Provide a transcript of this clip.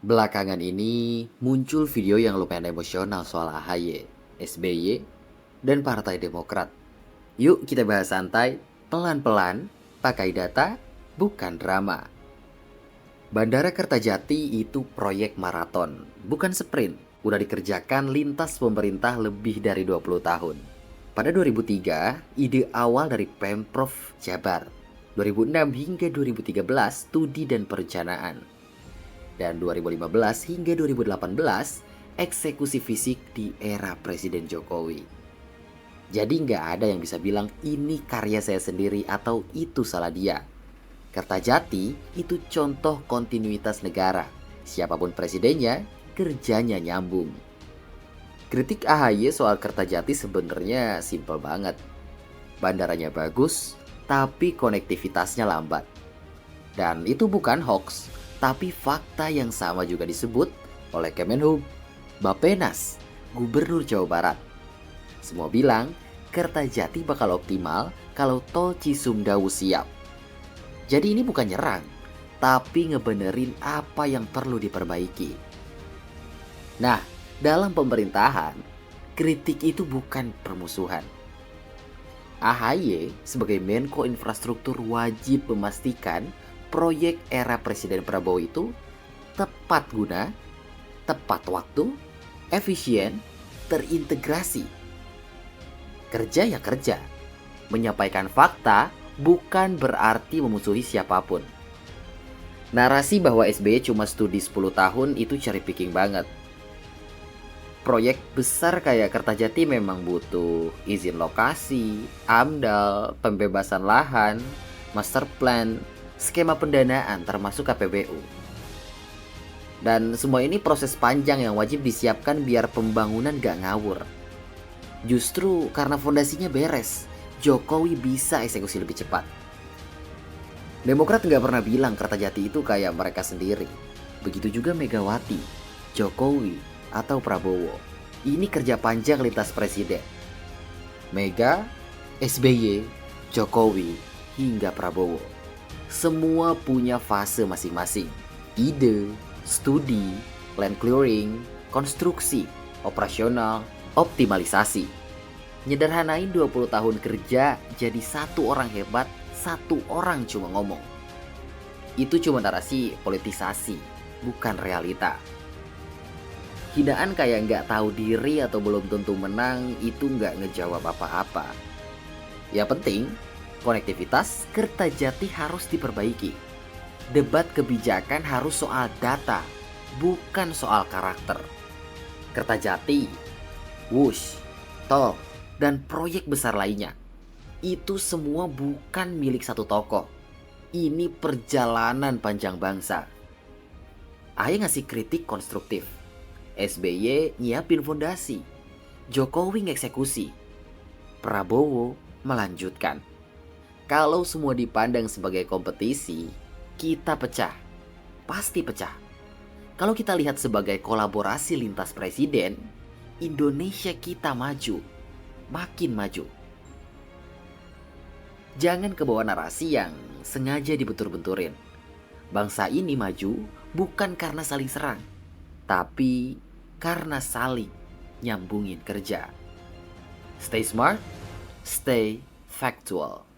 Belakangan ini muncul video yang lumayan emosional soal AHY, SBY, dan Partai Demokrat. Yuk kita bahas santai, pelan-pelan, pakai data, bukan drama. Bandara Kertajati itu proyek maraton, bukan sprint. Udah dikerjakan lintas pemerintah lebih dari 20 tahun. Pada 2003, ide awal dari Pemprov Jabar. 2006 hingga 2013, studi dan perencanaan. Dan 2015 hingga 2018, eksekusi fisik di era Presiden Jokowi. Jadi nggak ada yang bisa bilang ini karya saya sendiri atau itu salah dia. Kertajati itu contoh kontinuitas negara. Siapapun presidennya, kerjanya nyambung. Kritik AHY soal Kertajati sebenarnya simpel banget. Bandaranya bagus, tapi konektivitasnya lambat. Dan itu bukan hoax, tapi fakta yang sama juga disebut oleh Kemenhub, Bappenas, Gubernur Jawa Barat. Semua bilang Kertajati bakal optimal kalau tol Cisumdawu siap. Jadi ini bukan nyerang, tapi ngebenerin apa yang perlu diperbaiki. Nah, dalam pemerintahan, kritik itu bukan permusuhan. AHY sebagai Menko Infrastruktur wajib memastikan proyek era Presiden Prabowo itu tepat guna, tepat waktu, efisien, terintegrasi. Kerja ya kerja. Menyampaikan fakta bukan berarti memusuhi siapapun. Narasi bahwa SBY cuma studi 10 tahun itu cherry picking banget. Proyek besar kayak Kertajati memang butuh izin lokasi, AMDAL, pembebasan lahan, master plan, skema pendanaan termasuk KPBU. Dan semua ini proses panjang yang wajib disiapkan biar pembangunan gak ngawur. Justru karena fondasinya beres, Jokowi bisa eksekusi lebih cepat. Demokrat nggak pernah bilang Kertajati itu kayak mereka sendiri. Begitu juga Megawati, Jokowi, atau Prabowo. Ini kerja panjang lintas presiden. Mega, SBY, Jokowi, hingga Prabowo. Semua punya fase masing-masing. Ide, studi, land clearing, konstruksi, operasional, optimalisasi. Nyederhanain 20 tahun kerja jadi satu orang hebat, satu orang cuma ngomong. Itu cuma narasi politisasi, bukan realita. Hinaan kayak nggak tahu diri atau belum tentu menang itu nggak ngejawab apa-apa. Ya penting, konektivitas Kertajati harus diperbaiki. Debat kebijakan harus soal data, bukan soal karakter. Kertajati, Wush, tol, dan proyek besar lainnya. Itu semua bukan milik satu tokoh. Ini perjalanan panjang bangsa. AHY ngasih kritik konstruktif. SBY nyiapin fondasi. Jokowi ngeksekusi. Prabowo melanjutkan. Kalau semua dipandang sebagai kompetisi, kita pecah. Pasti pecah. Kalau kita lihat sebagai kolaborasi lintas presiden, Indonesia kita maju. Makin maju. Jangan kebawa narasi yang sengaja dibentur-benturin. Bangsa ini maju bukan karena saling serang, tapi karena saling nyambungin kerja. Stay smart, stay factual.